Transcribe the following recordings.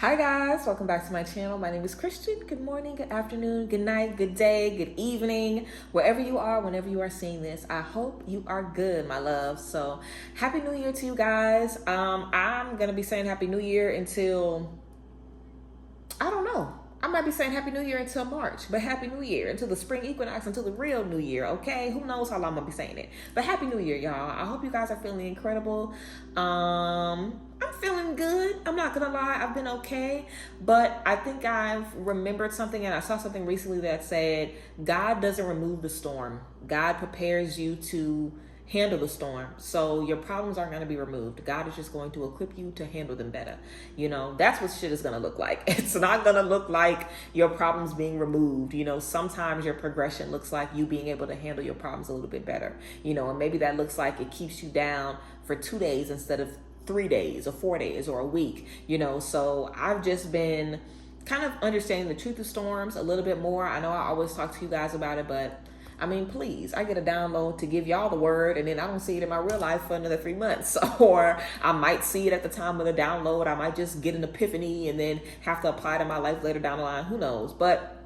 Hi guys, welcome back to my channel. My name is Christian. Good morning, good afternoon, good night, good day, good evening, wherever you are, whenever you are seeing this. I hope you are good, my love. So happy new year to you guys. I'm gonna be saying happy new year until, I don't know. I might be saying happy new year until March, but happy new year until the spring equinox, until the real new year, okay? Who knows how long I'm gonna be saying it. But happy new year, y'all. I hope you guys are feeling incredible. I'm feeling good. I'm not gonna lie, I've been okay. But I think I've remembered something, and I saw something recently that said, God doesn't remove the storm. God prepares you to handle the storm. So your problems aren't going to be removed. God is just going to equip you to handle them better. You know, that's what shit is going to look like. It's not going to look like your problems being removed. You know, sometimes your progression looks like you being able to handle your problems a little bit better. You know, and maybe that looks like it keeps you down for 2 days instead of 3 days or 4 days or a week. You know, so I've just been kind of understanding the truth of storms a little bit more. I know I always talk to you guys about it, but I mean, please, I get a download to give y'all the word, and then I don't see it in my real life for another 3 months. Or I might see it at the time of the download. I might just get an epiphany and then have to apply to my life later down the line. Who knows? But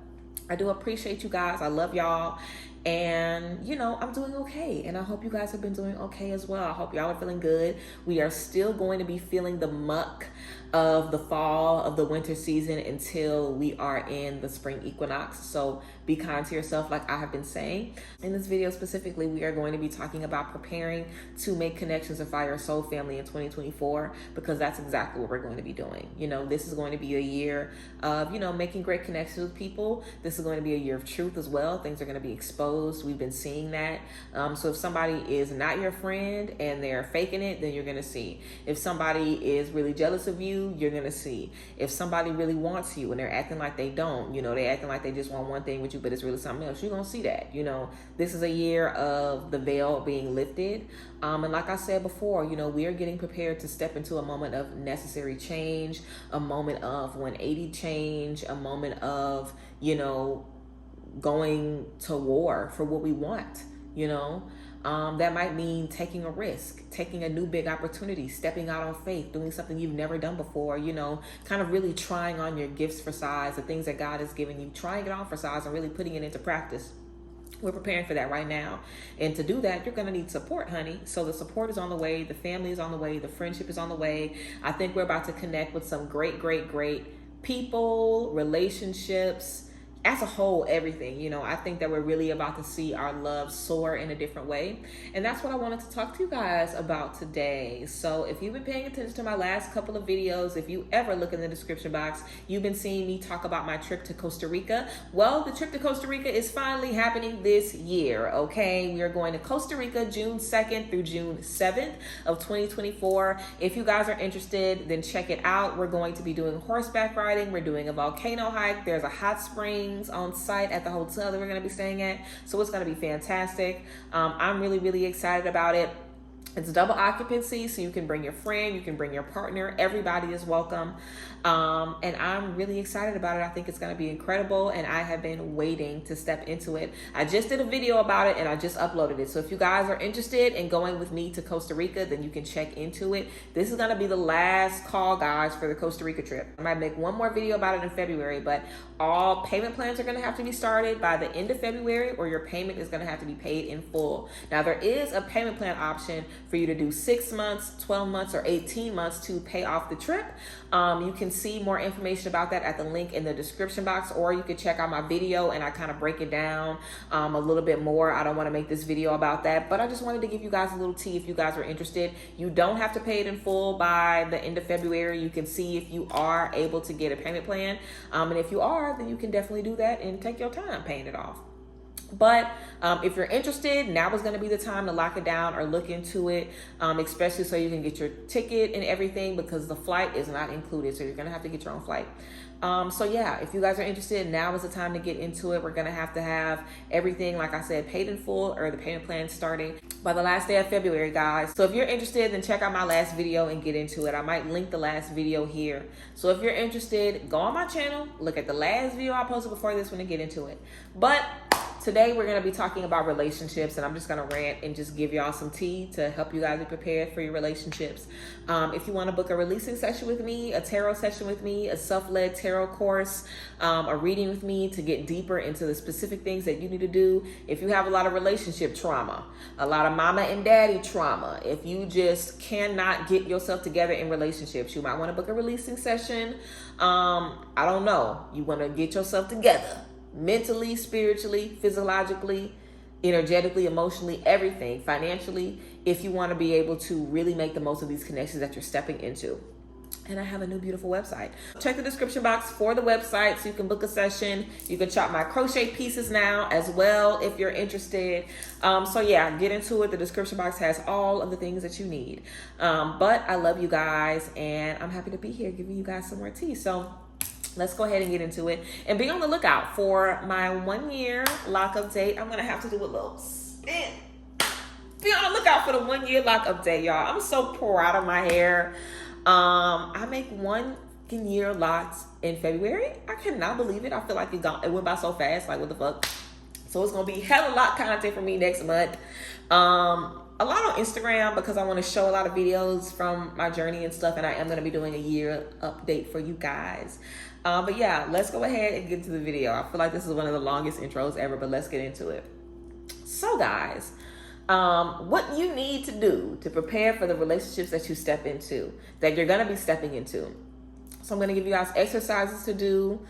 I do appreciate you guys. I love y'all. And, you know, I'm doing okay. And I hope you guys have been doing okay as well. I hope y'all are feeling good. We are still going to be feeling the muck of the fall, of the winter season until we are in the spring equinox. So be kind to yourself, like I have been saying. In this video specifically, we are going to be talking about preparing to make connections and find your soul family in 2024, because that's exactly what we're going to be doing. You know, this is going to be a year of, you know, making great connections with people. This is going to be a year of truth as well. Things are going to be exposed. We've been seeing that. So if somebody is not your friend and they're faking it, then you're going to see. If somebody is really jealous of you, you're going to see. If somebody really wants you and they're acting like they don't, you know, they acting like they just want one thing with you, but it's really something else, you're going to see that. You know, this is a year of the veil being lifted. And like I said before, you know, we are getting prepared to step into a moment of necessary change, a moment of 180 change, a moment of, you know, going to war for what we want, you know. That might mean taking a risk, taking a new big opportunity, stepping out on faith, doing something you've never done before, you know, kind of really trying on your gifts for size, the things that God has given you, trying it on for size and really putting it into practice. We're preparing for that right now. And to do that, you're going to need support, honey. So the support is on the way. The family is on the way. The friendship is on the way. I think we're about to connect with some great people, relationships, as a whole, everything. You know, I think that we're really about to see our love soar in a different way. And that's what I wanted to talk to you guys about today. So if you've been paying attention to my last couple of videos, if you ever look in the description box, you've been seeing me talk about my trip to Costa Rica. Well, the trip to Costa Rica is finally happening this year, okay? We are going to Costa Rica June 2nd through June 7th of 2024. If you guys are interested, then check it out. We're going to be doing horseback riding. We're doing a volcano hike. There's a hot spring on site at the hotel that we're going to be staying at, so it's going to be fantastic. I'm really excited about it. It's double occupancy, so you can bring your friend, you can bring your partner, everybody is welcome. And I'm really excited about it. I think it's going to be incredible, and I have been waiting to step into it. I just did a video about it and I just uploaded it. So if you guys are interested in going with me to Costa Rica, then you can check into it. This is going to be the last call, guys, for the Costa Rica trip. I might make one more video about it in February, but all payment plans are going to have to be started by the end of February, or your payment is going to have to be paid in full. Now, there is a payment plan option for you to do 6 months, 12 months, or 18 months to pay off the trip. You can see more information about that at the link in the description box, or you can check out my video and I kind of break it down a little bit more. I don't want to make this video about that, but I just wanted to give you guys a little tea if you guys are interested. You don't have to pay it in full by the end of February. You can see if you are able to get a payment plan. And if you are, then you can definitely do that and take your time paying it off. But if you're interested, now is going to be the time to lock it down or look into it, especially so you can get your ticket and everything, because the flight is not included. So you're going to have to get your own flight. So yeah, if you guys are interested, now is the time to get into it. We're going to have everything, like I said, paid in full, or the payment plan starting by the last day of February, guys. So if you're interested, then check out my last video and get into it. I might link the last video here. So if you're interested, go on my channel, look at the last video I posted before this one and get into it. But Today we're going to be talking about relationships, and I'm just going to rant and just give y'all some tea to help you guys be prepared for your relationships. If you want to book a releasing session with me, a tarot session with me, a self-led tarot course, a reading with me to get deeper into the specific things that you need to do. If you have a lot of relationship trauma, a lot of mama and daddy trauma, if you just cannot get yourself together in relationships, you might want to book a releasing session. I don't know. You want to get yourself together mentally, spiritually, physiologically, energetically, emotionally, everything, financially, if you want to be able to really make the most of these connections that you're stepping into. And I have a new beautiful website. Check the description box for the website so you can book a session. You can shop my crochet pieces now as well if you're interested. So yeah, get into it. The description box has all of the things that you need. But I love you guys, and I'm happy to be here giving you guys some more tea. So let's go ahead and get into it, and be on the lookout for my 1 year lock-up date. I'm gonna have to do a little spin. Be on the lookout for the 1 year lock-up date, y'all. I'm so proud of my hair. I make 1 year locks in February. I cannot believe it. I feel like it went by so fast. Like, what the fuck? So it's gonna be hella lot content for me next month. A lot on Instagram because I want to show a lot of videos from my journey and stuff, and I am going to be doing a year update for you guys. But yeah, let's go ahead and get into the video. I feel like this is one of the longest intros ever, but let's get into it. So guys, what you need to do to prepare for the relationships that you step into, that you're going to be stepping into. So I'm going to give you guys exercises to do.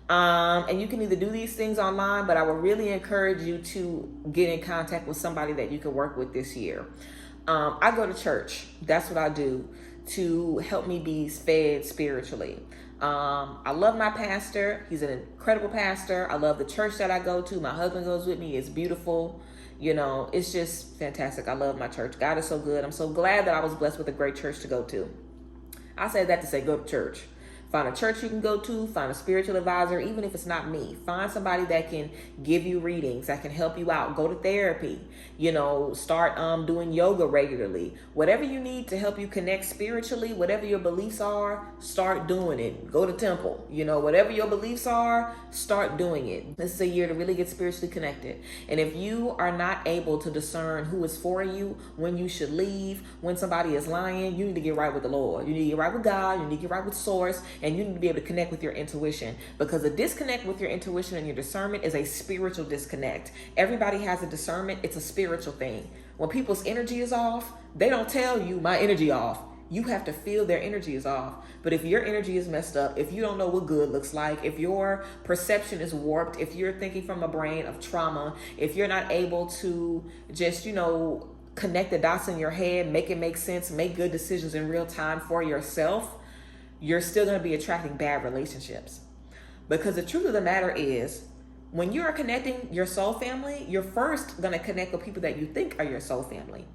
And you can either do these things online, but I would really encourage you to get in contact with somebody that you can work with this year. I go to church. That's what I do to help me be fed spiritually. I love my pastor. He's an incredible pastor. I love the church that I go to. My husband goes with me. It's beautiful. You know, it's just fantastic. I love my church. God is so good. I'm so glad that I was blessed with a great church to go to. I say that to say go to church. Find a church you can go to, find a spiritual advisor, even if it's not me. Find somebody that can give you readings, that can help you out. Go to therapy, you know, start doing yoga regularly. Whatever you need to help you connect spiritually, whatever your beliefs are, start doing it. Go to temple, you know, whatever your beliefs are, start doing it. This is a year to really get spiritually connected. And if you are not able to discern who is for you, when you should leave, when somebody is lying, you need to get right with the Lord. You need to get right with God. You need to get right with source. And you need to be able to connect with your intuition, because a disconnect with your intuition and your discernment is a spiritual disconnect. Everybody has a discernment. It's a spiritual thing. When people's energy is off, they don't tell you my energy off. You have to feel their energy is off. But if your energy is messed up, if you don't know what good looks like, if your perception is warped, if you're thinking from a brain of trauma, if you're not able to just, you know, connect the dots in your head, make it make sense, make good decisions in real time for yourself, you're still going to be attracting bad relationships. Because the truth of the matter is, when you are connecting your soul family, you're first going to connect with people that you think are your soul family.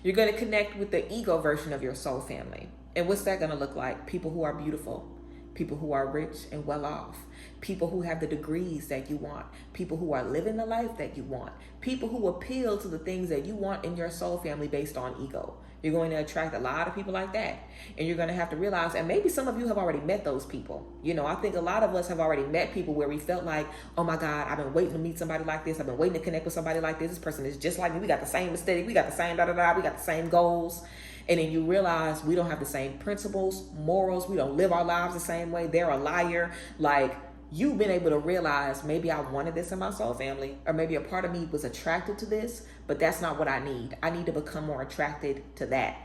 You're going to connect with the ego version of your soul family. And what's that going to look like? People who are beautiful, people who are rich and well off, people who have the degrees that you want, people who are living the life that you want, people who appeal to the things that you want in your soul family based on ego. You're going to attract a lot of people like that. And you're going to have to realize, and maybe some of you have already met those people. You know, I think a lot of us have already met people where we felt like, oh my God, I've been waiting to meet somebody like this. I've been waiting to connect with somebody like this. This person is just like me. We got the same aesthetic. We got the same we got the same goals. And then you realize we don't have the same principles, morals. We don't live our lives the same way. They're a liar. Like, you've been able to realize, maybe I wanted this in my soul family, or maybe a part of me was attracted to this, but that's not what I need. I need to become more attracted to that.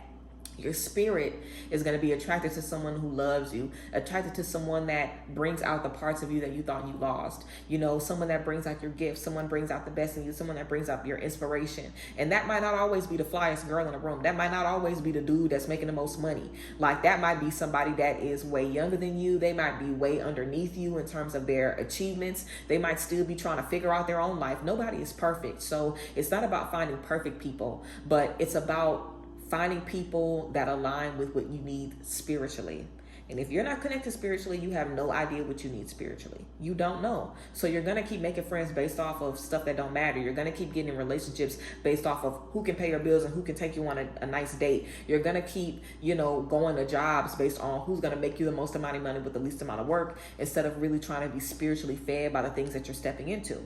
Your spirit is going to be attracted to someone who loves you, attracted to someone that brings out the parts of you that you thought you lost. You know, someone that brings out your gifts, someone brings out the best in you, someone that brings out your inspiration. And that might not always be the flyest girl in the room. That might not always be the dude that's making the most money. Like, that might be somebody that is way younger than you. They might be way underneath you in terms of their achievements. They might still be trying to figure out their own life. Nobody is perfect. So it's not about finding perfect people, but it's about finding people that align with what you need spiritually. And if you're not connected spiritually, you have no idea what you need spiritually. You don't know. So you're going to keep making friends based off of stuff that don't matter. You're going to keep getting in relationships based off of who can pay your bills and who can take you on a nice date. You're going to keep, going to jobs based on who's going to make you the most amount of money with the least amount of work, instead of really trying to be spiritually fed by the things that you're stepping into.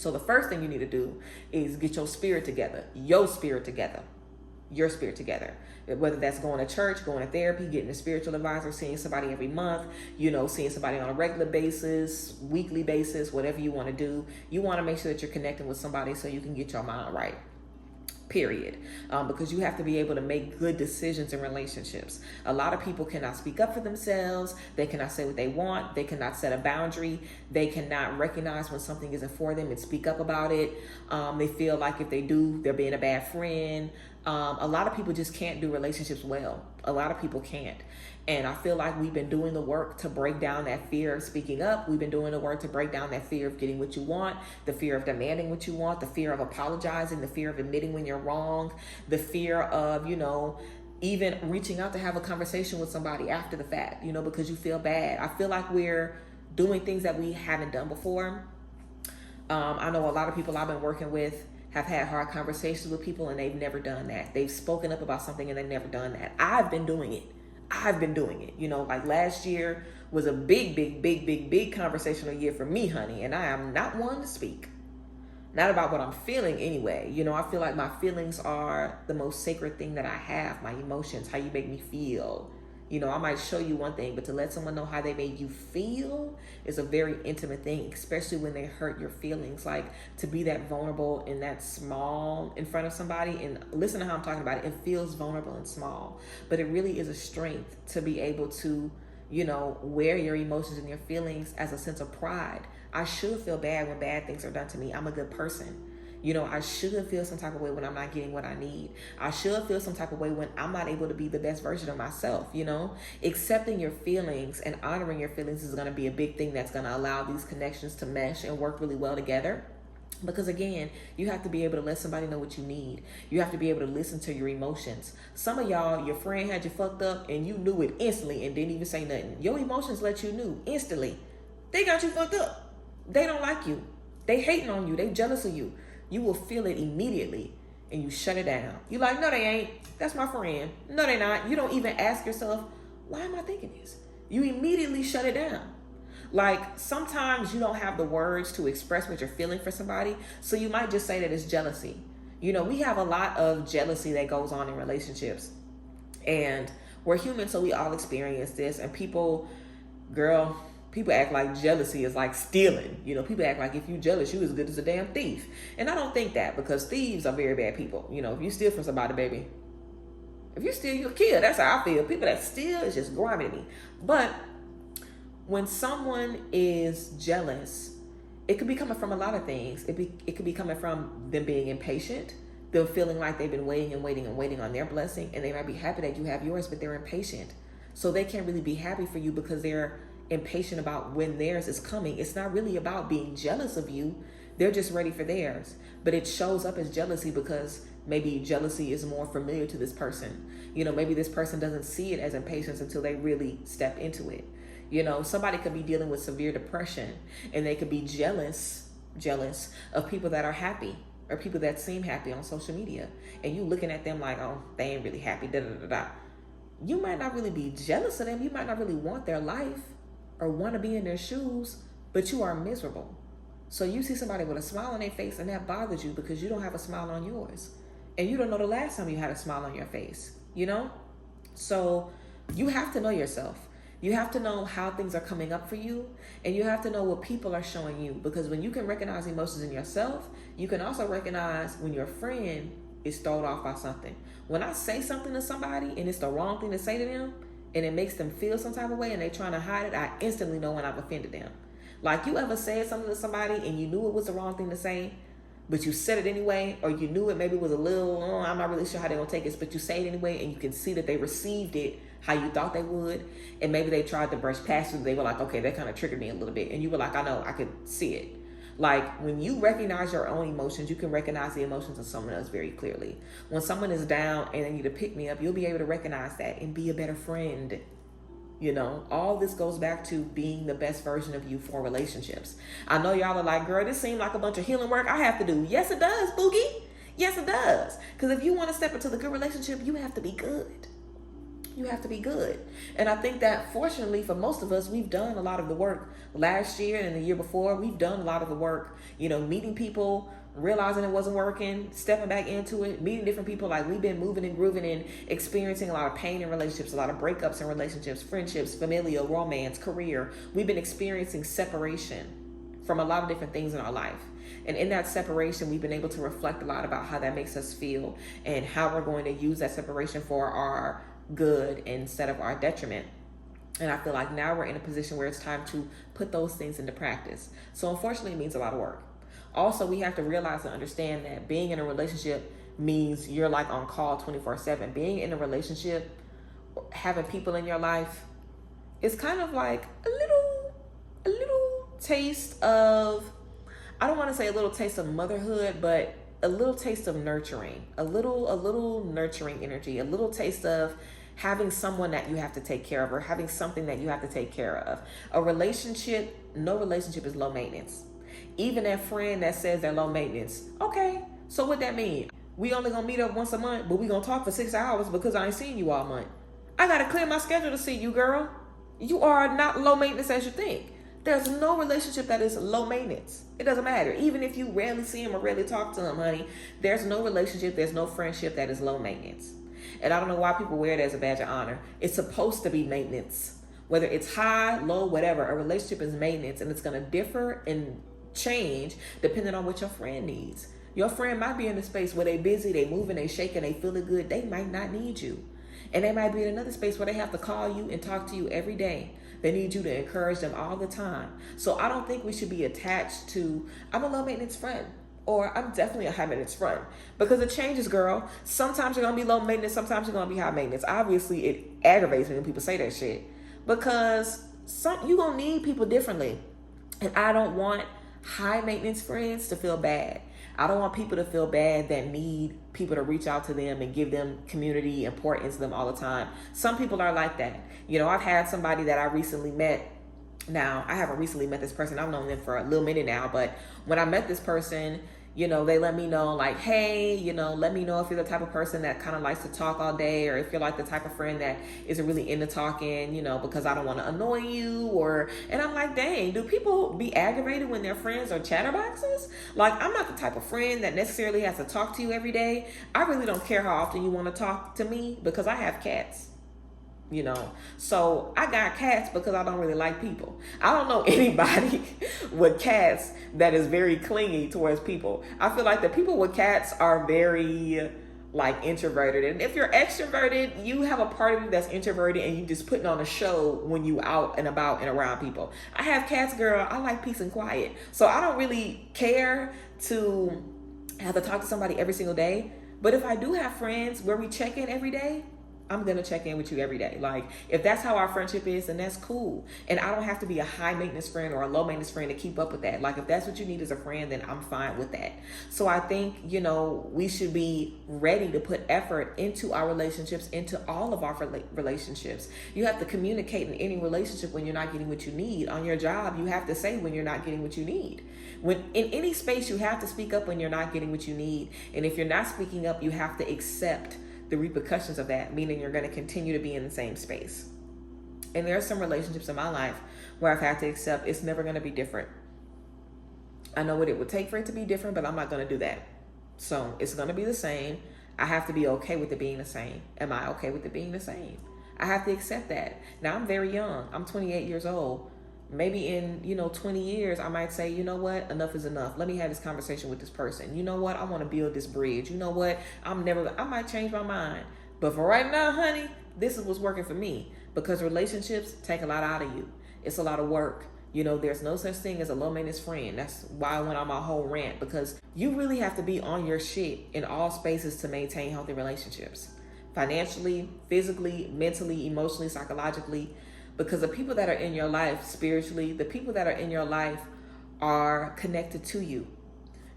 So the first thing you need to do is get your spirit together, your spirit together, your spirit together. Whether that's going to church, going to therapy, getting a spiritual advisor, seeing somebody every month, seeing somebody on a regular basis, weekly basis, whatever you want to do. You want to make sure that you're connecting with somebody so you can get your mind right. Period. Because you have to be able to make good decisions in relationships. A lot of people cannot speak up for themselves. They cannot say what they want. They cannot set a boundary. They cannot recognize when something isn't for them and speak up about it. They feel like if they do, they're being a bad friend. A lot of people just can't do relationships well. A lot of people can't. And I feel like we've been doing the work to break down that fear of speaking up. We've been doing the work to break down that fear of getting what you want, the fear of demanding what you want, the fear of apologizing, the fear of admitting when you're wrong, the fear of, even reaching out to have a conversation with somebody after the fact, because you feel bad. I feel like we're doing things that we haven't done before. I know a lot of people I've been working with have had hard conversations with people and they've never done that. They've spoken up about something and they've never done that. I've been doing it. Like last year was a big conversational year for me, honey. And I am not one to speak. Not about what I'm feeling anyway. I feel like my feelings are the most sacred thing that I have. My emotions, how you make me feel. I might show you one thing, but to let someone know how they made you feel is a very intimate thing, especially when they hurt your feelings. Like, to be that vulnerable and that small in front of somebody, and listen to how I'm talking about it. It feels vulnerable and small, but it really is a strength to be able to, wear your emotions and your feelings as a sense of pride. I should feel bad when bad things are done to me. I'm a good person. I should feel some type of way when I'm not getting what I need. I should feel some type of way when I'm not able to be the best version of myself, Accepting your feelings and honoring your feelings is going to be a big thing that's going to allow these connections to mesh and work really well together. Because again, you have to be able to let somebody know what you need. You have to be able to listen to your emotions. Some of y'all, your friend had you fucked up and you knew it instantly and didn't even say nothing. Your emotions let you know instantly. They got you fucked up. They don't like you. They hating on you. They jealous of you. You will feel it immediately and you shut it down. You like, no, they ain't. That's my friend. No, they not. You don't even ask yourself, why am I thinking this? You immediately shut it down. Like, sometimes you don't have the words to express what you're feeling for somebody. So you might just say that it's jealousy. We have a lot of jealousy that goes on in relationships. And we're human, so we all experience this. And people act like jealousy is like stealing. People act like if you jealous, you as good as a damn thief. And I don't think that, because thieves are very bad people. If you steal from somebody, baby, if you steal, you'll kill. That's how I feel. People that steal is just grimy to me. But when someone is jealous, it could be coming from a lot of things. It could be coming from them being impatient, them feeling like they've been waiting on their blessing, and they might be happy that you have yours, but they're impatient. So they can't really be happy for you because they're impatient about when theirs is coming. It's not really about being jealous of you. They're just ready for theirs. But it shows up as jealousy because maybe jealousy is more familiar to this person. Maybe this person doesn't see it as impatience until they really step into it. Somebody could be dealing with severe depression and they could be jealous of people that are happy or people that seem happy on social media. And you looking at them like, oh, they ain't really happy, You might not really be jealous of them. You might not really want their life or want to be in their shoes, but you are miserable. So you see somebody with a smile on their face and that bothers you because you don't have a smile on yours. And you don't know the last time you had a smile on your face, So you have to know yourself. You have to know how things are coming up for you, and you have to know what people are showing you, because when you can recognize emotions in yourself, you can also recognize when your friend is thrown off by something. When I say something to somebody and it's the wrong thing to say to them, and it makes them feel some type of way and they're trying to hide it, I instantly know when I've offended them. Like, you ever said something to somebody and you knew it was the wrong thing to say, but you said it anyway, or you knew it maybe was a little, I'm not really sure how they're going to take this, but you say it anyway, and you can see that they received it how you thought they would, and maybe they tried to brush past it, they were like, okay, that kind of triggered me a little bit, and you were like, I know, I could see it. Like, when you recognize your own emotions, you can recognize the emotions of someone else very clearly. When someone is down and they need to pick me up, you'll be able to recognize that and be a better friend. All this goes back to being the best version of you for relationships. I know y'all are like, girl, this seems like a bunch of healing work I have to do. Yes, it does, Boogie. Yes, it does. Because if you want to step into the good relationship, you have to be good. you have to be good. And I think that fortunately for most of us, we've done a lot of the work last year and the year before. We've done a lot of the work, meeting people, realizing it wasn't working, stepping back into it, meeting different people. Like, we've been moving and grooving and experiencing a lot of pain in relationships, a lot of breakups in relationships, friendships, familial, romance, career. We've been experiencing separation from a lot of different things in our life. And in that separation, we've been able to reflect a lot about how that makes us feel and how we're going to use that separation for our good instead of our detriment. And I feel like now we're in a position where it's time to put those things into practice. So unfortunately, it means a lot of work. Also, we have to realize and understand that being in a relationship means you're like on call 24/7. Being in a relationship, having people in your life, is kind of like a little taste of, I don't want to say a little taste of motherhood, but a little taste of nurturing, a little nurturing energy, a little taste of having someone that you have to take care of or having something that you have to take care of. A relationship, no relationship is low maintenance. Even that friend that says they're low maintenance. Okay, so what that mean? We only gonna meet up once a month, but we gonna talk for 6 hours because I ain't seen you all month. I gotta clear my schedule to see you, girl. You are not low maintenance as you think. There's no relationship that is low maintenance. It doesn't matter. Even if you rarely see him or rarely talk to him, honey, there's no relationship, there's no friendship that is low maintenance. And I don't know why people wear it as a badge of honor. It's supposed to be maintenance. Whether it's high, low, whatever, a relationship is maintenance, and it's going to differ and change depending on what your friend needs. Your friend might be in a space where they busy, they moving, they shaking, they feeling good. They might not need you. And they might be in another space where they have to call you and talk to you every day. They need you to encourage them all the time. So I don't think we should be attached to, I'm a low maintenance friend, or I'm definitely a high maintenance friend, because it changes, girl. Sometimes you're going to be low maintenance. Sometimes you're going to be high maintenance. Obviously, it aggravates me when people say that shit, because you're going to need people differently. And I don't want high maintenance friends to feel bad. I don't want people to feel bad that need people to reach out to them and give them community and pour into them all the time. Some people are like that. I've had somebody that I recently met. Now, I haven't recently met this person. I've known them for a little minute now. But when I met this person, they let me know, like, hey, let me know if you're the type of person that kind of likes to talk all day, or if you're like the type of friend that isn't really into talking, because I don't want to annoy you. And I'm like, dang, do people be aggravated when their friends are chatterboxes? Like, I'm not the type of friend that necessarily has to talk to you every day. I really don't care how often you want to talk to me, because I have cats. So I got cats because I don't really like people. I don't know anybody with cats that is very clingy towards people. I feel like the people with cats are very like introverted. And if you're extroverted, you have a part of you that's introverted and you just putting on a show when you out and about and around people. I have cats, girl. I like peace and quiet. So I don't really care to have to talk to somebody every single day. But if I do have friends where we check in every day, I'm going to check in with you every day. Like, if that's how our friendship is, then that's cool. And I don't have to be a high maintenance friend or a low maintenance friend to keep up with that. Like, if that's what you need as a friend, then I'm fine with that. So I think, we should be ready to put effort into our relationships, into all of our relationships. You have to communicate in any relationship when you're not getting what you need. On your job, you have to say when you're not getting what you need. When in any space, you have to speak up when you're not getting what you need. And if you're not speaking up, you have to accept the repercussions of that, meaning you're going to continue to be in the same space. And there are some relationships in my life where I've had to accept it's never going to be different. I know what it would take for it to be different, but I'm not going to do that. So it's going to be the same. I have to be okay with it being the same. Am I okay with it being the same? I have to accept that. Now, I'm very young. I'm 28 years old. Maybe in, 20 years, I might say, you know what? Enough is enough. Let me have this conversation with this person. You know what? I want to build this bridge. You know what? I might change my mind. But for right now, honey, this is what's working for me, because relationships take a lot out of you. It's a lot of work. There's no such thing as a low maintenance friend. That's why I went on my whole rant, because you really have to be on your shit in all spaces to maintain healthy relationships. Financially, physically, mentally, emotionally, psychologically. Because the people that are in your life spiritually, the people that are in your life are connected to you.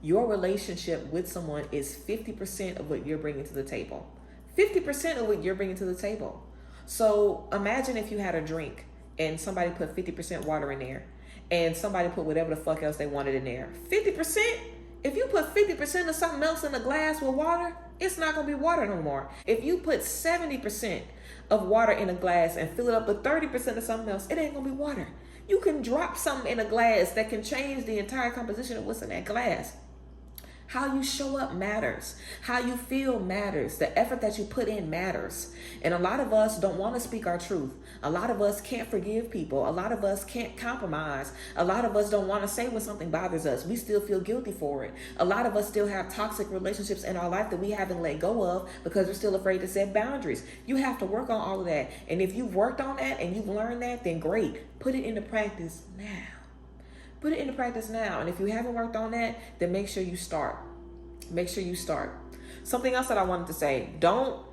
Your relationship with someone is 50% of what you're bringing to the table. 50% of what you're bringing to the table. So imagine if you had a drink and somebody put 50% water in there and somebody put whatever the fuck else they wanted in there. 50%? If you put 50% of something else in a glass with water, it's not going to be water no more. If you put 70% of water in a glass and fill it up with 30% of something else, it ain't gonna be water. You can drop something in a glass that can change the entire composition of what's in that glass. How you show up matters. How you feel matters. The effort that you put in matters. And a lot of us don't want to speak our truth. A lot of us can't forgive people. A lot of us can't compromise. A lot of us don't want to say when something bothers us. We still feel guilty for it. A lot of us still have toxic relationships in our life that we haven't let go of because we're still afraid to set boundaries. You have to work on all of that. And if you've worked on that and you've learned that, then great. Put it into practice now. Put it into practice now. And if you haven't worked on that, then make sure you start. Make sure you start. Something else that I wanted to say, don't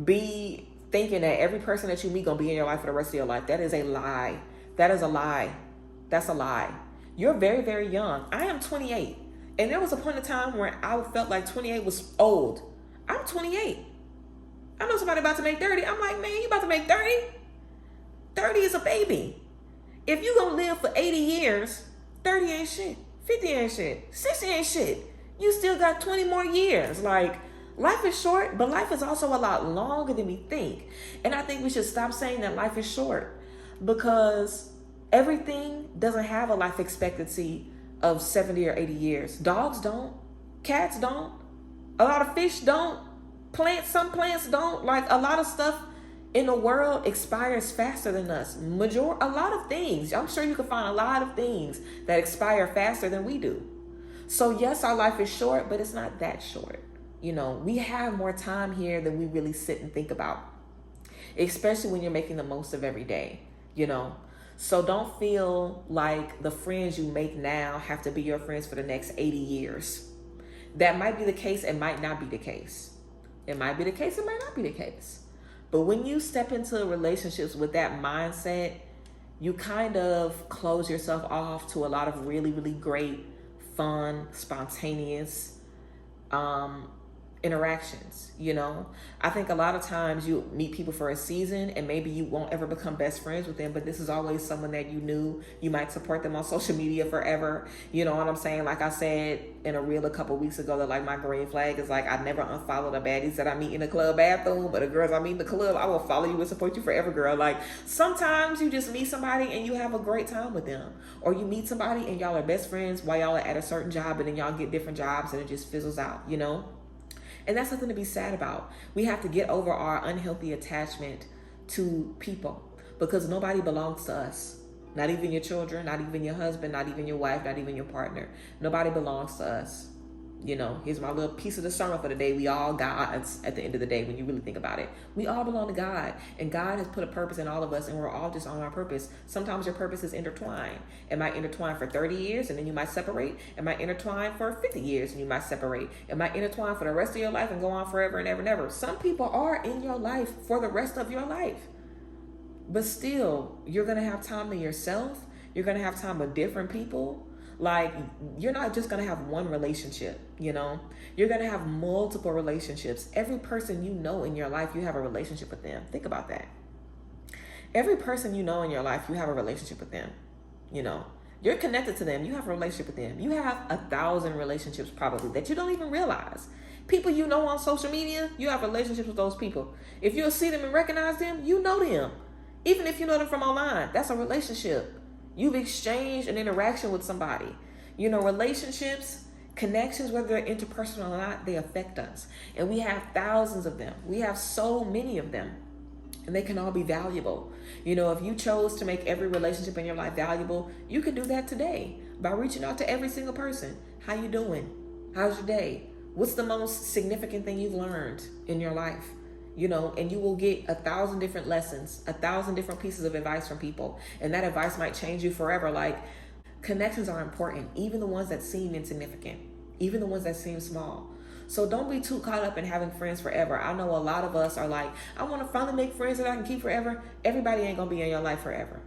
be thinking that every person that you meet gonna be in your life for the rest of your life. That is a lie. That is a lie. That's a lie. You're very, very young. I am 28. And there was a point in time where I felt like 28 was old. I'm 28. I know somebody about to make 30. I'm like, man, you about to make 30? 30 is a baby. If you gonna live for 80 years, 30 ain't shit. 50 ain't shit. 60 ain't shit. You still got 20 more years. Like, life is short, but life is also a lot longer than we think. And I think we should stop saying that life is short, because everything doesn't have a life expectancy of 70 or 80 years. Dogs don't. Cats don't. A lot of fish don't. Some plants don't. Like, a lot of stuff in the world expires faster than us. A lot of things. I'm sure you can find a lot of things that expire faster than we do. So yes, our life is short, but it's not that short. You know, we have more time here than we really sit and think about, especially when you're making the most of every day, you know. So don't feel like the friends you make now have to be your friends for the next 80 years. That might be the case. It might not be the case. It might be the case. It might not be the case. But when you step into relationships with that mindset, you kind of close yourself off to a lot of really, really great, fun, spontaneous interactions. You know, I think a lot of times you meet people for a season and maybe you won't ever become best friends with them, but this is always someone that you knew. You might support them on social media forever. You know what I'm saying? Like I said in a reel a couple weeks ago, that like my green flag is like, I never unfollow the baddies that I meet in the club bathroom, but the girls I meet in the club, I will follow you and support you forever, girl. Like, sometimes you just meet somebody and you have a great time with them, or you meet somebody and y'all are best friends while y'all are at a certain job, and then y'all get different jobs and it just fizzles out, you know? And that's something to be sad about. We have to get over our unhealthy attachment to people, because nobody belongs to us. Not even your children, not even your husband, not even your wife, not even your partner. Nobody belongs to us. You know, here's my little piece of the sermon for the day. We all God's at the end of the day, when you really think about it. We all belong to God, and God has put a purpose in all of us, and we're all just on our purpose. Sometimes your purpose is intertwined. It might intertwine for 30 years and then you might separate. It might intertwine for 50 years and you might separate. It might intertwine for the rest of your life and go on forever and ever and ever. Some people are in your life for the rest of your life. But still, you're going to have time to yourself. You're going to have time with different people. Like, you're not just going to have one relationship, you know? You're going to have multiple relationships. Every person you know in your life, you have a relationship with them. Think about that. Every person you know in your life, you have a relationship with them, you know? You're connected to them. You have a relationship with them. You have 1,000 relationships probably that you don't even realize. People you know on social media, you have relationships with those people. If you'll see them and recognize them, you know them. Even if you know them from online, that's a relationship. You've exchanged an interaction with somebody. You know, relationships, connections, whether they're interpersonal or not, they affect us. And we have thousands of them. We have so many of them. And they can all be valuable. You know, if you chose to make every relationship in your life valuable, you can do that today by reaching out to every single person. How you doing? How's your day? What's the most significant thing you've learned in your life? You know, and you will get 1,000 different lessons, 1,000 different pieces of advice from people. And that advice might change you forever. Like, connections are important, even the ones that seem insignificant, even the ones that seem small. So don't be too caught up in having friends forever. I know a lot of us are like, I want to finally make friends that I can keep forever. Everybody ain't going to be in your life forever.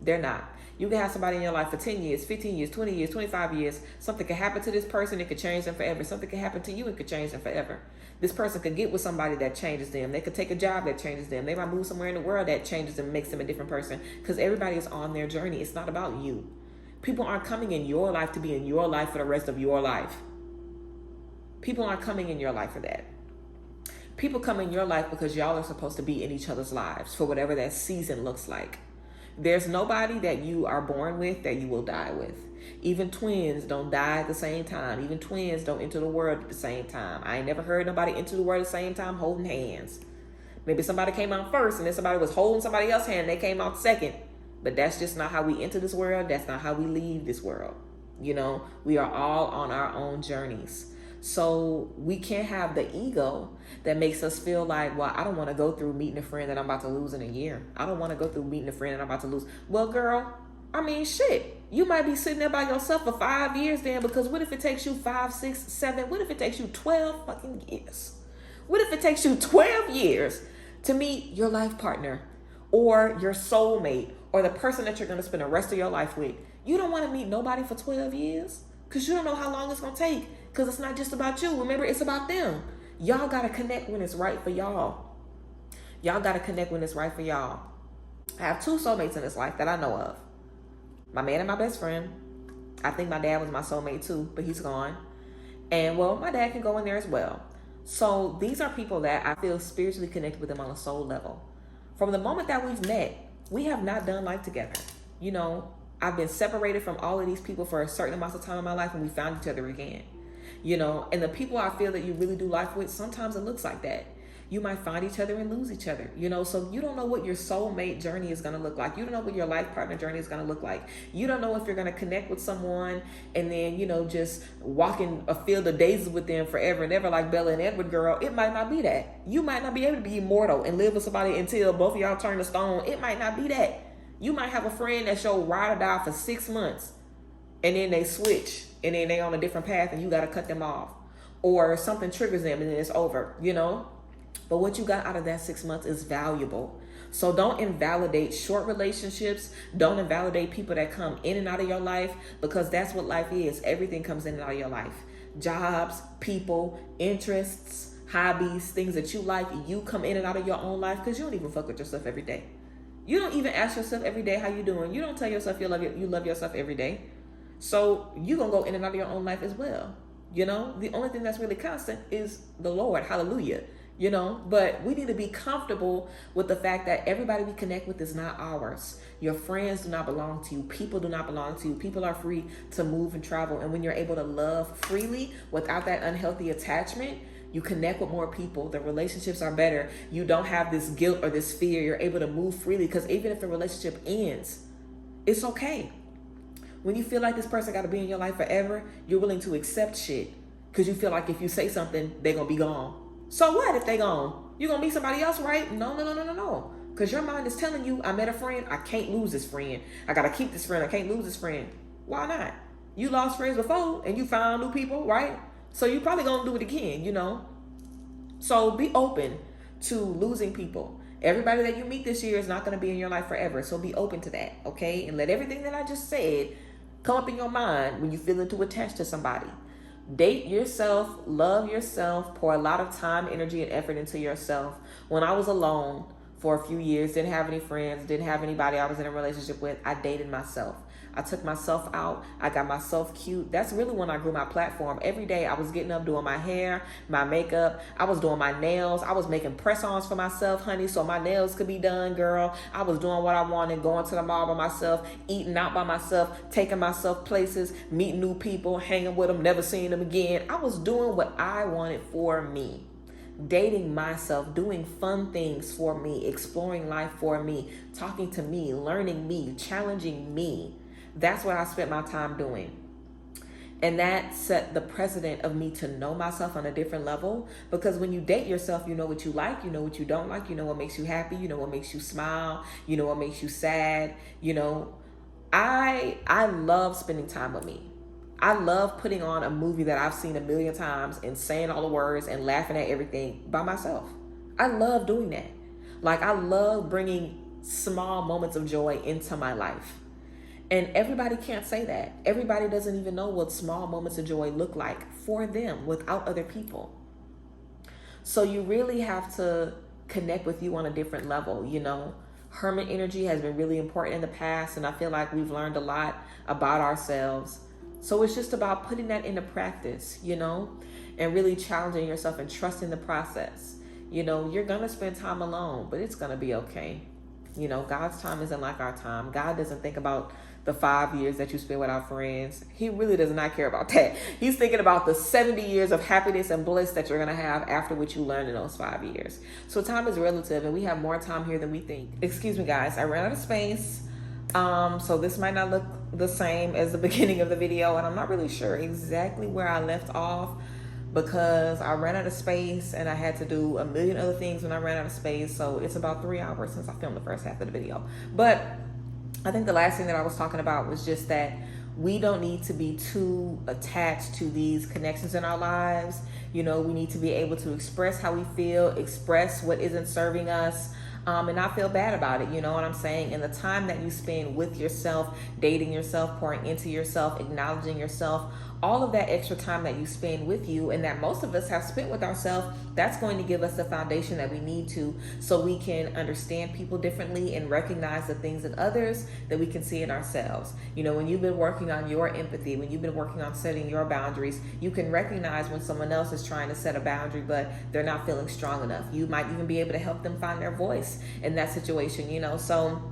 They're not. You can have somebody in your life for 10 years, 15 years, 20 years, 25 years. Something can happen to this person. It could change them forever. Something can happen to you. It could change them forever. This person could get with somebody that changes them. They could take a job that changes them. They might move somewhere in the world that changes them, makes them a different person. Because everybody is on their journey. It's not about you. People aren't coming in your life to be in your life for the rest of your life. People aren't coming in your life for that. People come in your life because y'all are supposed to be in each other's lives for whatever that season looks like. There's nobody that you are born with that you will die with. Even twins don't die at the same time. Even twins don't enter the world at the same time. I ain't never heard nobody enter the world at the same time holding hands. Maybe somebody came out first and then somebody was holding somebody else's hand and they came out second. But that's just not how we enter this world. That's not how we leave this world. You know, we are all on our own journeys. So we can't have the ego that makes us feel like, well, I don't want to go through meeting a friend that I'm about to lose in a year. I don't want to go through meeting a friend that I'm about to lose. Well, girl, I mean, shit. You might be sitting there by yourself for 5 years then, because what if it takes you 5, 6, 7? What if it takes you 12 fucking years? What if it takes you 12 years to meet your life partner or your soulmate or the person that you're going to spend the rest of your life with? You don't want to meet nobody for 12 years because you don't know how long it's going to take, because it's not just about you. Remember, it's about them. Y'all got to connect when it's right for y'all. Y'all got to connect when it's right for y'all. I have 2 soulmates in this life that I know of. My man and my best friend. I think my dad was my soulmate too, but he's gone. And well, my dad can go in there as well. So these are people that I feel spiritually connected with them on a soul level. From the moment that we've met, we have not done life together. You know, I've been separated from all of these people for a certain amount of time in my life, and we found each other again. You know, and the people I feel that you really do life with, sometimes it looks like that. You might find each other and lose each other, you know, so you don't know what your soulmate journey is going to look like. You don't know what your life partner journey is going to look like. You don't know if you're going to connect with someone and then, you know, just walk in a field of daisies with them forever and ever like Bella and Edward, girl. It might not be that. You might not be able to be immortal and live with somebody until both of y'all turn to stone. It might not be that. You might have a friend that's your ride or die for 6 months and then they switch and then they on a different path and you got to cut them off, or something triggers them and then it's over, you know. But what you got out of that 6 months is valuable. So don't invalidate short relationships. Don't invalidate people that come in and out of your life, because that's what life is. Everything comes in and out of your life. Jobs, people, interests, hobbies, things that you like. You come in and out of your own life because you don't even fuck with yourself every day. You don't even ask yourself every day how you doing. You don't tell yourself you love yourself every day. So you're going to go in and out of your own life as well. You know, the only thing that's really constant is the Lord. Hallelujah. You know, but we need to be comfortable with the fact that everybody we connect with is not ours. Your friends do not belong to you. People do not belong to you. People are free to move and travel. And when you're able to love freely without that unhealthy attachment, you connect with more people. The relationships are better. You don't have this guilt or this fear. You're able to move freely, because even if the relationship ends, it's okay. When you feel like this person got to be in your life forever, you're willing to accept shit because you feel like if you say something, they're going to be gone. So what if they gone? You gonna meet somebody else, right? No. Because your mind is telling you, I met a friend, I can't lose this friend. I gotta keep this friend, I can't lose this friend. Why not? You lost friends before and you found new people, right? So you probably gonna do it again, you know? So be open to losing people. Everybody that you meet this year is not gonna be in your life forever. So be open to that, okay? And let everything that I just said come up in your mind when you feel too attached to somebody. Date yourself, love yourself, pour a lot of time, energy, and effort into yourself. When I was alone for a few years, didn't have any friends, didn't have anybody I was in a relationship with, I dated myself. I took myself out. I got myself cute. That's really when I grew my platform. Every day I was getting up, doing my hair, my makeup. I was doing my nails. I was making press-ons for myself, honey, so my nails could be done, girl. I was doing what I wanted, going to the mall by myself, eating out by myself, taking myself places, meeting new people, hanging with them, never seeing them again. I was doing what I wanted for me. Dating myself, doing fun things for me, exploring life for me, talking to me, learning me, challenging me. That's what I spent my time doing. And that set the precedent of me to know myself on a different level. Because when you date yourself, you know what you like, you know what you don't like, you know what makes you happy, you know what makes you smile, you know what makes you sad. You know, I love spending time with me. I love putting on a movie that I've seen a million times and saying all the words and laughing at everything by myself. I love doing that. Like, I love bringing small moments of joy into my life. And everybody can't say that. Everybody doesn't even know what small moments of joy look like for them without other people. So you really have to connect with you on a different level, you know. Hermit energy has been really important in the past, and I feel like we've learned a lot about ourselves. So it's just about putting that into practice, you know, and really challenging yourself and trusting the process. You know, you're going to spend time alone, but it's going to be okay. You know, God's time isn't like our time. God doesn't think about the 5 years that you spend with our friends. He really does not care about that. He's thinking about the 70 years of happiness and bliss that you're going to have after what you learned in those 5 years. So time is relative, and we have more time here than we think. Excuse me, guys. I ran out of space. So this might not look the same as the beginning of the video, and I'm not really sure exactly where I left off, because I ran out of space and I had to do a million other things when I ran out of space. So it's about 3 hours since I filmed the first half of the video. But I think the last thing that I was talking about was just that we don't need to be too attached to these connections in our lives. You know, we need to be able to express how we feel, express what isn't serving us, and not feel bad about it. You know what I'm saying? And the time that you spend with yourself, dating yourself, pouring into yourself, acknowledging yourself, all of that extra time that you spend with you and that most of us have spent with ourselves, that's going to give us the foundation that we need to, so we can understand people differently and recognize the things in others that we can see in ourselves. You know, when you've been working on your empathy, when you've been working on setting your boundaries, you can recognize when someone else is trying to set a boundary, but they're not feeling strong enough. You might even be able to help them find their voice in that situation, you know. So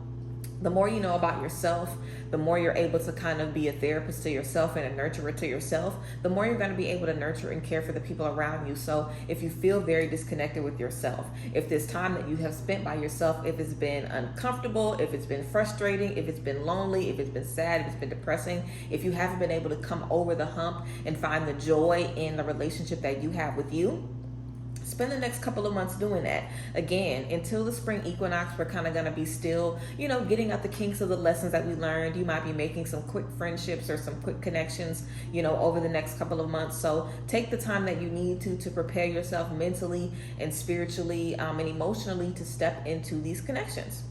the more you know about yourself, the more you're able to kind of be a therapist to yourself and a nurturer to yourself, the more you're going to be able to nurture and care for the people around you. So if you feel very disconnected with yourself, if this time that you have spent by yourself, if it's been uncomfortable, if it's been frustrating, if it's been lonely, if it's been sad, if it's been depressing, if you haven't been able to come over the hump and find the joy in the relationship that you have with you, spend the next couple of months doing that. Again, until the spring equinox, we're kind of going to be still, you know, getting out the kinks of the lessons that we learned. You might be making some quick friendships or some quick connections, you know, over the next couple of months. So take the time that you need to prepare yourself mentally and spiritually and emotionally to step into these connections.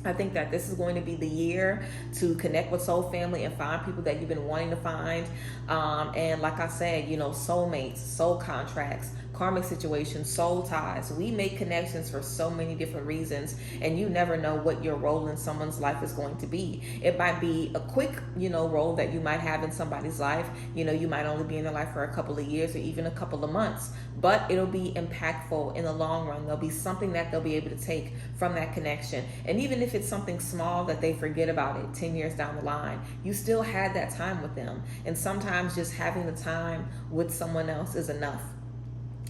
I think that this is going to be the year to connect with soul family and find people that you've been wanting to find. And like I said, you know, soulmates, soul contracts, karmic situations, soul ties. We make connections for so many different reasons, and you never know what your role in someone's life is going to be. It might be a quick, you know, role that you might have in somebody's life. You know, you might only be in their life for a couple of years or even a couple of months, but it'll be impactful in the long run. There'll be something that they'll be able to take from that connection. And even if it's something small that they forget about it 10 years down the line, you still had that time with them. And sometimes just having the time with someone else is enough.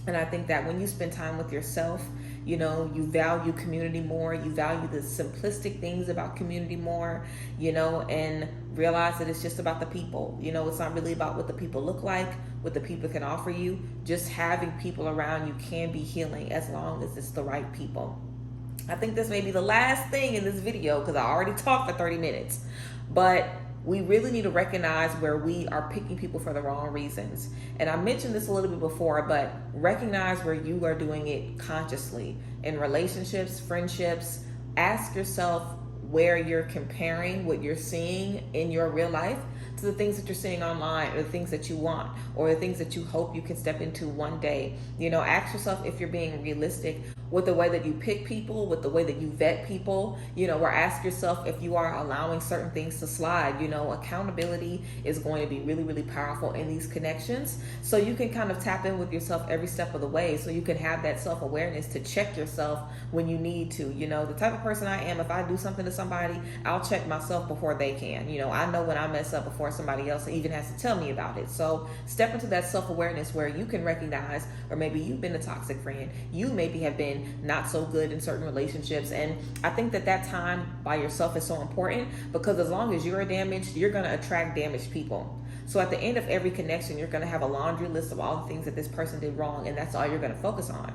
And I think that when you spend time with yourself, you know, you value community more, you value the simplistic things about community more, you know, and realize that it's just about the people. You know, it's not really about what the people look like, what the people can offer you. Just having people around you can be healing as long as it's the right people. I think this may be the last thing in this video because I already talked for 30 minutes, but we really need to recognize where we are picking people for the wrong reasons. And I mentioned this a little bit before, but recognize where you are doing it consciously. In relationships, friendships, ask yourself where you're comparing what you're seeing in your real life to the things that you're seeing online, or the things that you want, or the things that you hope you can step into one day. You know, ask yourself if you're being realistic with the way that you pick people, with the way that you vet people, you know, or ask yourself if you are allowing certain things to slide. You know, accountability is going to be really, really powerful in these connections. So you can kind of tap in with yourself every step of the way, so you can have that self-awareness to check yourself when you need to. You know, the type of person I am, if I do something to somebody, I'll check myself before they can. You know, I know when I mess up before somebody else even has to tell me about it. So step into that self-awareness where you can recognize, or maybe you've been a toxic friend, you maybe have been not so good in certain relationships. And I think that that time by yourself is so important, because as long as you're damaged, you're going to attract damaged people. So at the end of every connection, you're going to have a laundry list of all the things that this person did wrong, and that's all you're going to focus on.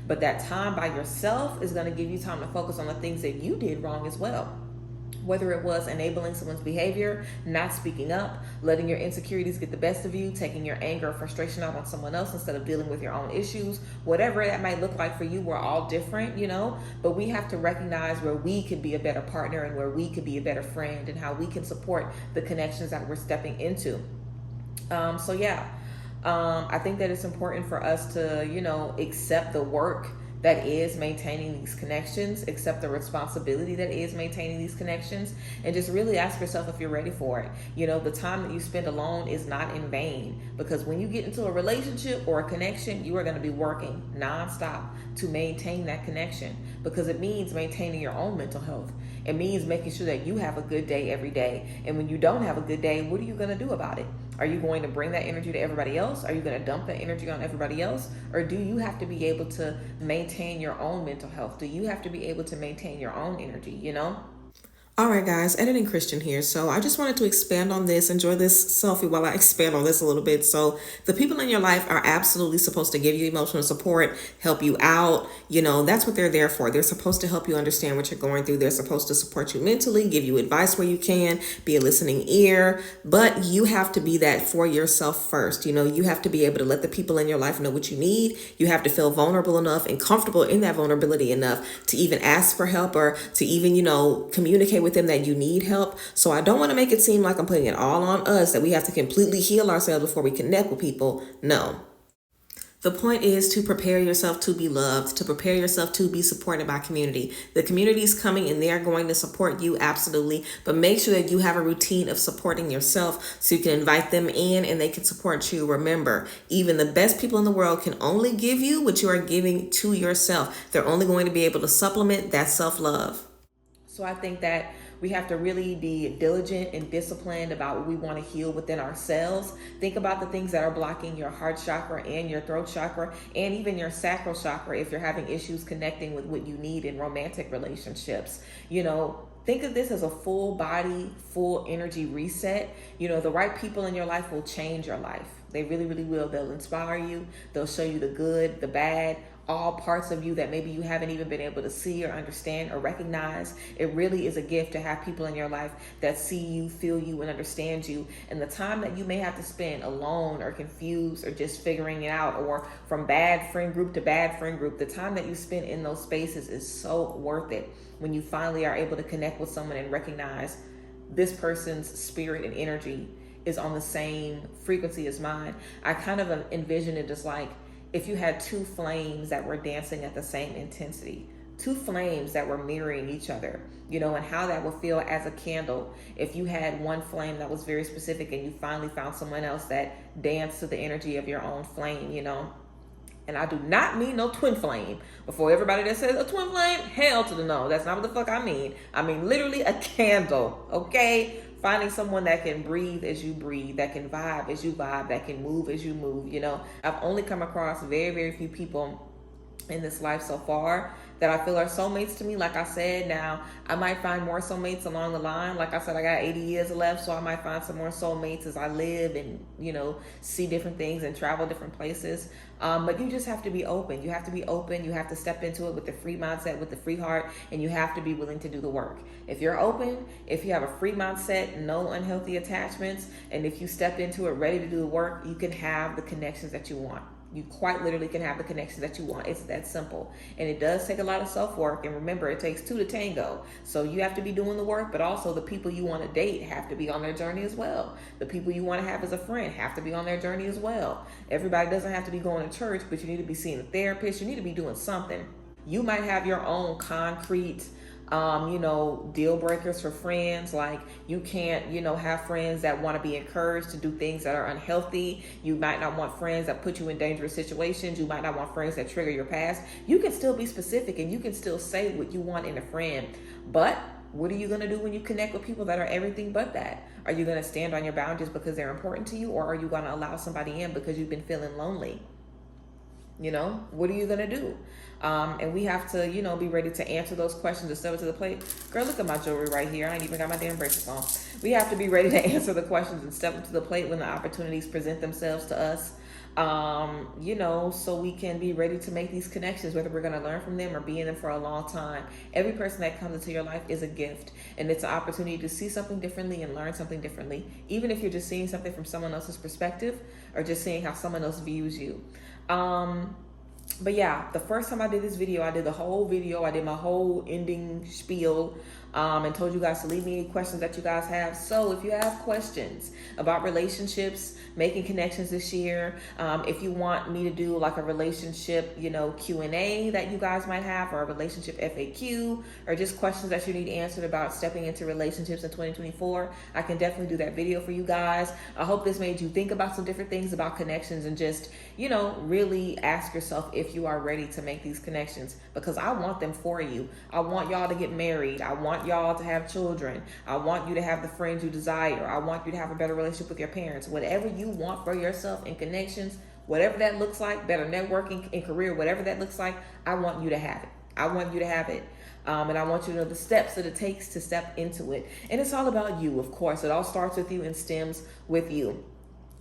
But that time by yourself is going to give you time to focus on the things that you did wrong as well. Whether it was enabling someone's behavior, not speaking up, letting your insecurities get the best of you, taking your anger or frustration out on someone else instead of dealing with your own issues, whatever that might look like for you, we're all different, you know, but we have to recognize where we could be a better partner and where we could be a better friend, and how we can support the connections that we're stepping into. I think that it's important for us to, you know, accept the work that is maintaining these connections, accept the responsibility that is maintaining these connections, and just really ask yourself if you're ready for it. The time that you spend alone is not in vain, because when you get into a relationship or a connection, you are going to be working nonstop to maintain that connection, because it means maintaining your own mental health. It means making sure that you have a good day every day. And when you don't have a good day, what are you going to do about it? Are you going to bring that energy to everybody else? Are you going to dump that energy on everybody else? Or do you have to be able to maintain your own mental health? Do you have to be able to maintain your own energy, All right, guys, editing Christian here. So I just wanted to expand on this, enjoy this selfie while I expand on this a little bit. So the people in your life are absolutely supposed to give you emotional support, help you out. That's what they're there for. They're supposed to help you understand what you're going through. They're supposed to support you mentally, give you advice where you can, be a listening ear. But you have to be that for yourself first. You have to be able to let the people in your life know what you need. You have to feel vulnerable enough and comfortable in that vulnerability enough to even ask for help, or to even, communicate with them that you need help. So I don't want to make it seem like I'm putting it all on us, that we have to completely heal ourselves before we connect with people. No. The point is to prepare yourself to be loved, to prepare yourself to be supported by community. The community is coming and they're going to support you, absolutely. But make sure that you have a routine of supporting yourself so you can invite them in and they can support you. Remember, even the best people in the world can only give you what you are giving to yourself. They're only going to be able to supplement that self-love. So I think that we have to really be diligent and disciplined about what we want to heal within ourselves. Think about the things that are blocking your heart chakra and your throat chakra and even your sacral chakra if you're having issues connecting with what you need in romantic relationships. Think of this as a full body, full energy reset. The right people in your life will change your life. They really, really will. They'll inspire you. They'll show you the good, the bad, all parts of you that maybe you haven't even been able to see or understand or recognize. It really is a gift to have people in your life that see you, feel you, and understand you. And the time that you may have to spend alone or confused or just figuring it out, or from bad friend group to bad friend group, the time that you spend in those spaces is so worth it when you finally are able to connect with someone and recognize this person's spirit and energy is on the same frequency as mine. I kind of envision it as like if you had two flames that were dancing at the same intensity, two flames that were mirroring each other, and how that would feel as a candle. If you had one flame that was very specific and you finally found someone else that danced to the energy of your own flame, And I do not mean no twin flame. Before everybody that says a twin flame, hell to the no. That's not what the fuck I mean. I mean literally a candle, okay? Finding someone that can breathe as you breathe, that can vibe as you vibe, that can move as you move, I've only come across very, very few people in this life so far that I feel are soulmates to me. Like I said, now I might find more soulmates along the line. Like I said, I got 80 years left, so I might find some more soulmates as I live and, see different things and travel different places. But you just have to be open. You have to be open. You have to step into it with the free mindset, with the free heart, and you have to be willing to do the work. If you're open, if you have a free mindset, no unhealthy attachments, and if you step into it ready to do the work, you can have the connections that you want. You quite literally can have the connections that you want. It's that simple. And it does take a lot of self-work. And remember, it takes two to tango. So you have to be doing the work, but also the people you want to date have to be on their journey as well. The people you want to have as a friend have to be on their journey as well. Everybody doesn't have to be going to church, but you need to be seeing a therapist. You need to be doing something. You might have your own concrete deal breakers for friends. Like you can't, have friends that want to be encouraged to do things that are unhealthy. You might not want friends that put you in dangerous situations. You might not want friends that trigger your past. You can still be specific and you can still say what you want in a friend. But what are you going to do when you connect with people that are everything but that? Are you going to stand on your boundaries because they're important to you? Or are you going to allow somebody in because you've been feeling lonely? What are you going to do? And we have to, be ready to answer those questions and step up to the plate. Girl, look at my jewelry right here. I ain't even got my damn bracelets on. We have to be ready to answer the questions and step up to the plate when the opportunities present themselves to us. So we can be ready to make these connections, whether we're going to learn from them or be in them for a long time. Every person that comes into your life is a gift, and it's an opportunity to see something differently and learn something differently, even if you're just seeing something from someone else's perspective or just seeing how someone else views you. But yeah, the first time I did this video, I did the whole video. I did my whole ending spiel. and told you guys to leave me any questions that you guys have. So if you have questions about relationships, making connections this year, if you want me to do like a relationship, Q&A that you guys might have, or a relationship FAQ, or just questions that you need answered about stepping into relationships in 2024, I can definitely do that video for you guys. I hope this made you think about some different things about connections, and just, really ask yourself if you are ready to make these connections, because I want them for you. I want y'all to get married. I want y'all to have children. I want you to have the friends you desire. I want you to have a better relationship with your parents. Whatever you want for yourself in connections, whatever that looks like, better networking in career, whatever that looks like, I want you to have it. I want you to have it. And I want you to know the steps that it takes to step into it. And it's all about you, of course. It all starts with you and stems with you.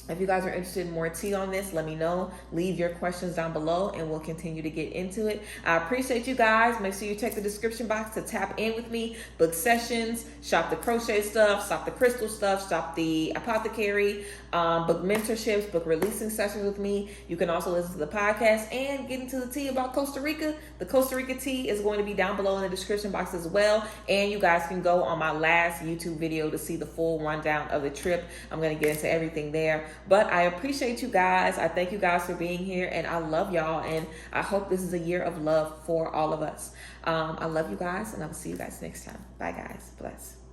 If you guys are interested in more tea on this, let me know. Leave your questions down below and we'll continue to get into it. I appreciate you guys. Make sure you check the description box to tap in with me, book sessions, shop the crochet stuff, shop the crystal stuff, shop the apothecary, book mentorships, book releasing sessions with me. You can also listen to the podcast and get into the tea about Costa Rica. The Costa Rica tea is going to be down below in the description box as well. And you guys can go on my last YouTube video to see the full rundown of the trip. I'm going to get into everything there. But I appreciate you guys. I thank you guys for being here, and I love y'all, and I hope this is a year of love for all of us. I love you guys, and I'll see you guys next time. Bye, guys. Bless.